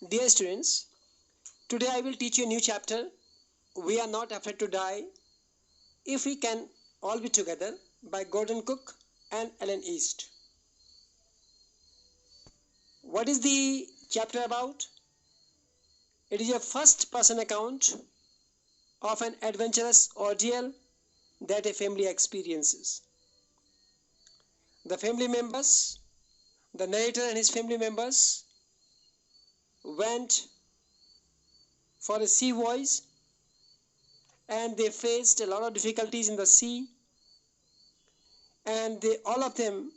Dear students, today I will teach you a new chapter. We are not afraid to die if we can all be together by Gordon Cook and Ellen East. What is the chapter about? It is a first person account of an adventurous ordeal that a family experiences. The narrator and his family members went for a sea voyage and they faced a lot of difficulties in the sea, and all of them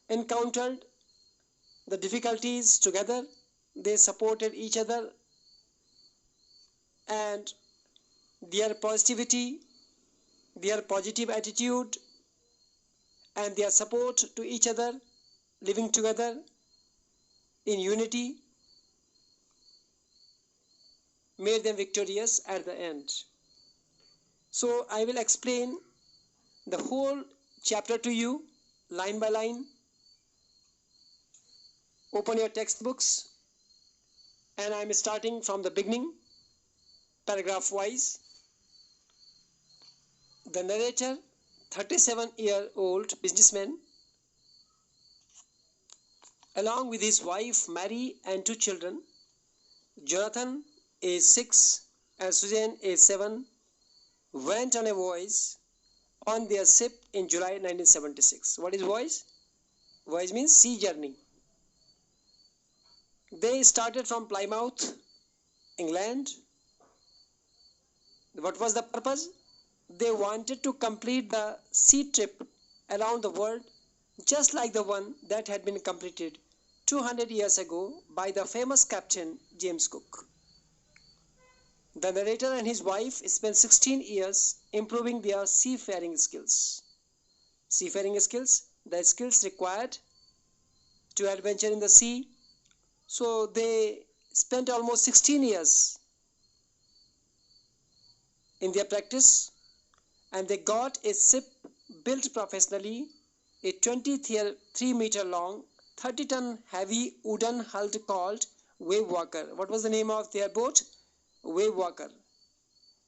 encountered the difficulties together. They supported each other, and their positivity, their positive attitude, and their support to each other, living together in unity, made them victorious at the end. So I will explain the whole chapter to you line by line. Open your textbooks, and I am starting from the beginning, paragraph wise. The narrator, 37-year-old businessman, along with his wife Mary and 2 children, Jonathan, age 6, and Susan, age 7, went on a voyage on their ship in July 1976. What is voyage? Voyage means sea journey. They started from Plymouth, England. What was the purpose? They wanted to complete the sea trip around the world, just like the one that had been completed 200 years ago by the famous captain James Cook. The narrator and his wife spent 16 years improving their seafaring skills. Seafaring skills, the skills required to adventure in the sea. So they spent almost 16 years in their practice, and they got a ship built professionally, a 23-meter long, 30-ton heavy wooden hull called Wave Walker. What was the name of their boat? Wave Walker.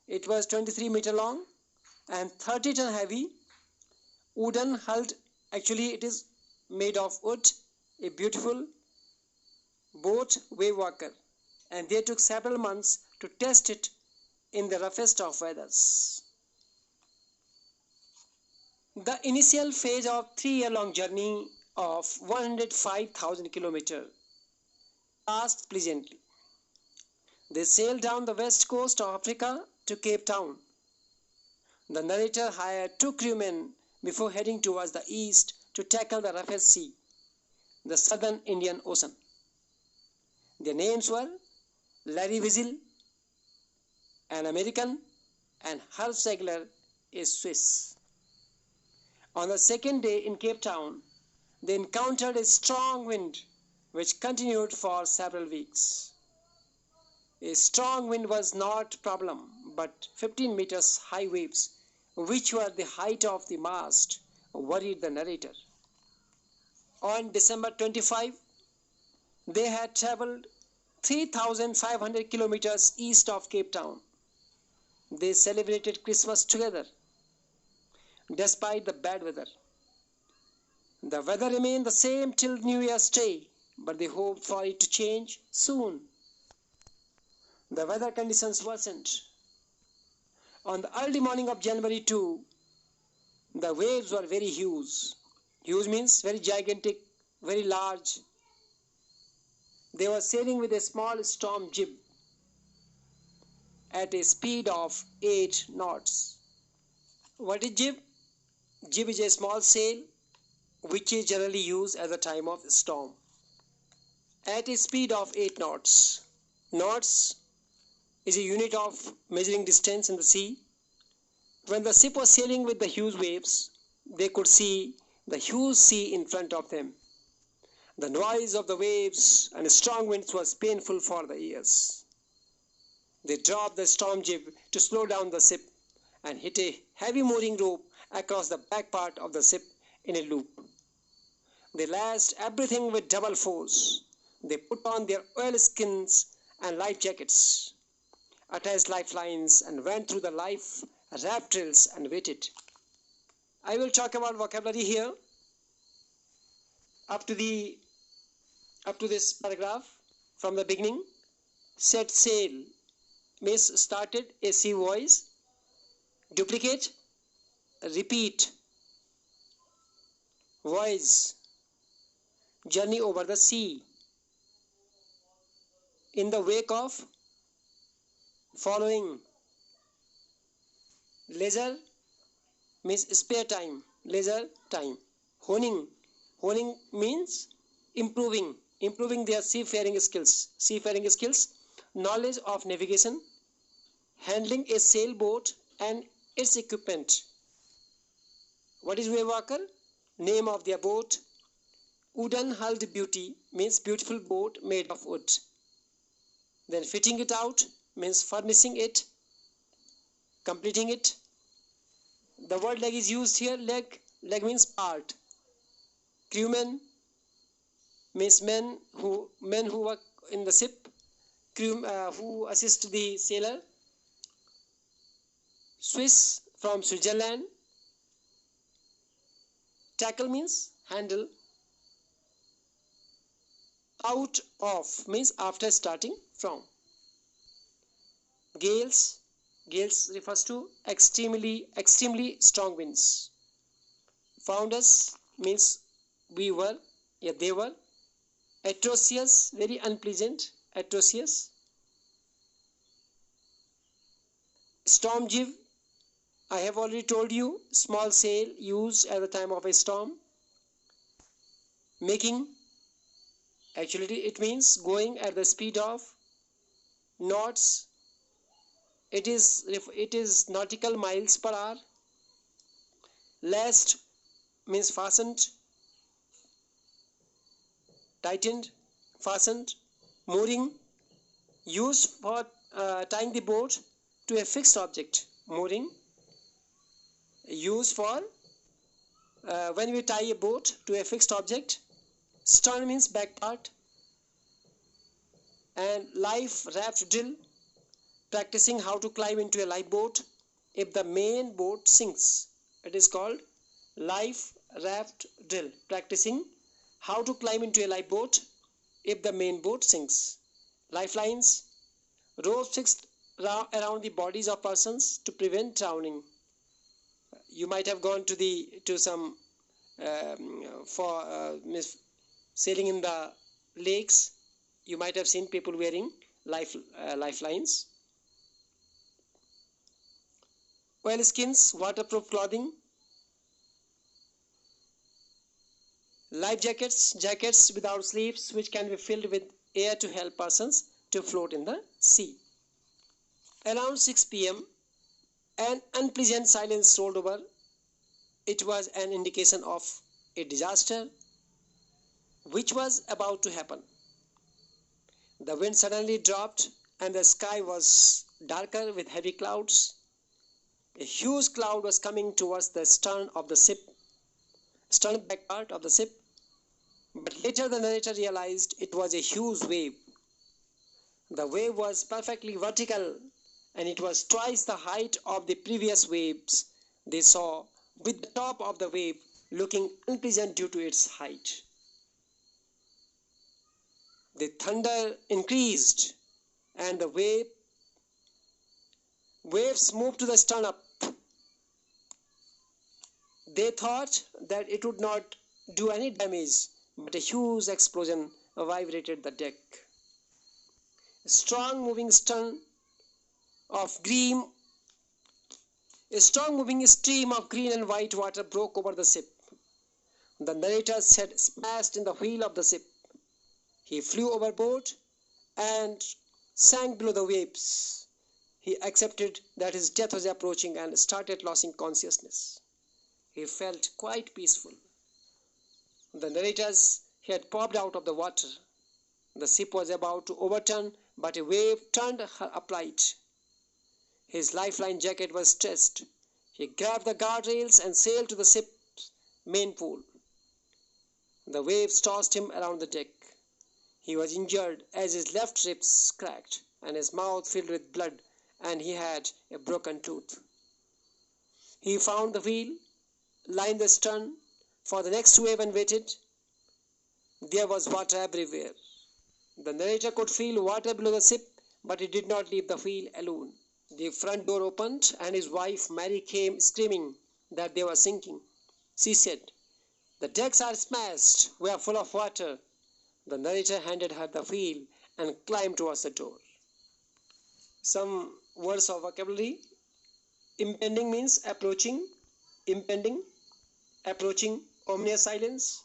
It was 23-meter long and 30-ton heavy wooden hull. Actually, it is made of wood, a beautiful boat, Wave Walker, and they took several months to test it in the roughest of weathers. The initial phase of 3-year-long journey of 105,000 kilometers passed pleasantly. They sailed down the west coast of Africa to Cape Town. The narrator hired 2 crewmen before heading towards the east to tackle the roughest sea, the southern Indian Ocean. Their names were Larry Wiesel, an American, and Herb Segler, a Swiss. On the second day in Cape Town, they encountered a strong wind which continued for several weeks. A strong wind was not a problem, but 15 meters high waves, which were the height of the mast, worried the narrator. On December 25, they had traveled 3,500 kilometers east of Cape Town. They celebrated Christmas together, despite the bad weather. The weather remained the same till New Year's Day, but they hoped for it to change soon. The weather conditions worsened. On the early morning of January 2, the waves were very huge. Huge means very gigantic, very large. They were sailing with a small storm jib at a speed of 8 knots. What is jib? Jib is a small sail which is generally used at the time of storm. At a speed of 8 knots. Knots is a unit of measuring distance in the sea. When the ship was sailing with the huge waves, they could see the huge sea in front of them. The noise of the waves and strong winds was painful for the ears. They dropped the storm jib to slow down the ship and hit a heavy mooring rope across the back part of the ship in a loop. They lashed everything with double force. They put on their oilskins and life jackets, attached lifelines, and went through the life raft drills and waited. I will talk about vocabulary here up to this paragraph from the beginning. Set sail means started, a sea voice. Duplicate, repeat, voice, journey over the sea. In the wake of, following. Leisure means spare time, leisure time. Honing, honing means improving their seafaring skills, knowledge of navigation, handling a sailboat and its equipment. What is wave walker? Name of their boat. Wooden hulled beauty means beautiful boat made of wood. Then fitting it out means furnishing it, completing it. The word leg is used here. Leg means part. Crewmen means men who work in the ship, who assist the sailor. Swiss from Switzerland. Tackle means handle. Out of means after starting from. Gales refers to extremely strong winds. Found us means they were. Atrocious, very unpleasant, atrocious. Storm jive, I have already told you, small sail used at the time of a storm. Making, actually it means going at the speed of knots. It is nautical miles per hour. Last means fastened, tightened, fastened. Mooring, used for tying the boat to a fixed object. Mooring, used for when we tie a boat to a fixed object. Stern means back part. And life raft drill, practicing how to climb into a lifeboat if the main boat sinks. It is called life raft drill, practicing how to climb into a lifeboat if the main boat sinks. Lifelines, ropes fixed around the bodies of persons to prevent drowning. You might have gone to some sailing in the lakes. You might have seen people wearing lifelines. Oilskins, waterproof clothing. Life jackets without sleeves, which can be filled with air to help persons to float in the sea. Around 6 p.m., an unpleasant silence rolled over. It was an indication of a disaster which was about to happen. The wind suddenly dropped and the sky was darker with heavy clouds. A huge cloud was coming towards the stern back part of the ship. But later the narrator realized it was a huge wave. The wave was perfectly vertical and it was twice the height of the previous waves they saw, with the top of the wave looking unpleasant due to its height. The thunder increased and the waves moved to the stern up. They thought that it would not do any damage, but a huge explosion vibrated the deck. A strong moving stream of green and white water broke over the ship. The narrator's head smashed in the wheel of the ship. He flew overboard and sank below the waves. He accepted that his death was approaching and started losing consciousness. He felt quite peaceful. The narrator's head popped out of the water. The ship was about to overturn, but a wave turned her upright. His lifeline jacket was stretched. He grabbed the guardrails and sailed to the ship's main pool. The waves tossed him around the deck. He was injured as his left ribs cracked and his mouth filled with blood, and he had a broken tooth. He found the wheel, lined the stern for the next wave and waited. There was water everywhere. The narrator could feel water below the ship, but he did not leave the wheel alone. The front door opened and his wife Mary came screaming that they were sinking. She said, "The decks are smashed. We are full of water." The narrator handed her the wheel and climbed towards the door. Some words of vocabulary. Impending means approaching. Impending, approaching, ominous silence.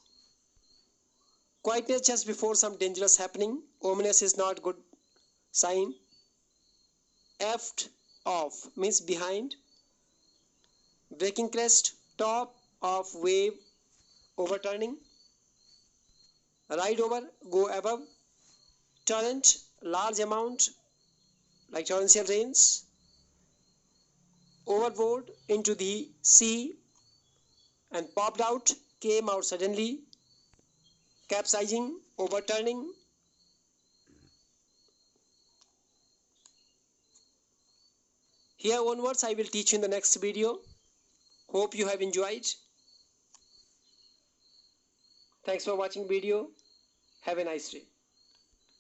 Quietness just before some dangerous happening. Ominous is not good sign. Aft of means behind. Breaking crest, top of wave, overturning. Ride over, go above. Torrent, large amount like torrential rains. Overboard, into the sea and popped out, came out suddenly. Capsizing, overturning. Here onwards I will teach you in the next video. Hope you have enjoyed. Thanks for watching video. Have a nice day.